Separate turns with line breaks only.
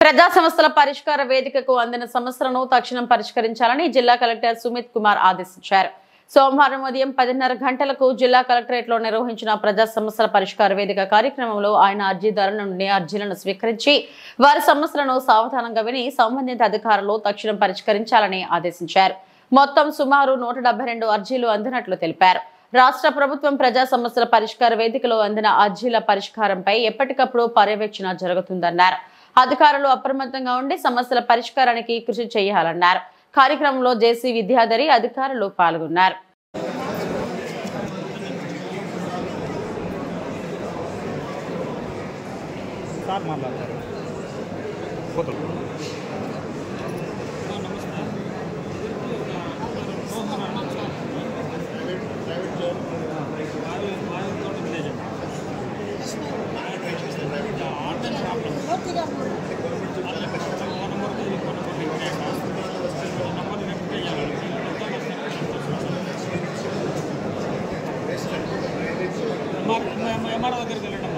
ప్రజా సమస్యల పరిష్కార వేదికకు అందిన సమస్యలను తక్షణం పరిష్కరించాలని జిల్లా కలెక్టర్ సుమిత్ కుమార్ ఆదేశించారు. సోమవారం ఉదయం 10:30 గంటలకు జిల్లా కలెక్టరేట్లో నిర్వహించిన ప్రజా సమస్యల పరిష్కార వేదిక కార్యక్రమంలో ఆయన అర్జీదారుల నుండి అర్జీలను స్వీకరించి వారి సమస్యలను సావధానంగా విని సంబంధిత అధికారులు తక్షణం పరిష్కరించాలని ఆదేశించారు. మొత్తం సుమారు 172 అర్జీలు అందినట్లు తెలిపారు. రాష్ట్ర ప్రభుత్వం ప్రజా సమస్యల పరిష్కార వేదికలో అందిన అర్జీల పరిష్కారంపై ఎప్పటికప్పుడు పర్యవేక్షణ జరుగుతుందన్నారు. అధికారులు అప్రమత్తంగా ఉండి సమస్యల పరిష్కారానికి కృషి చేయాలన్నారు. కార్యక్రమంలో జేసీ విద్యాధరి అధికారులు పాల్గొన్నారు.
MRO దగ్గరికి వెళ్ళడం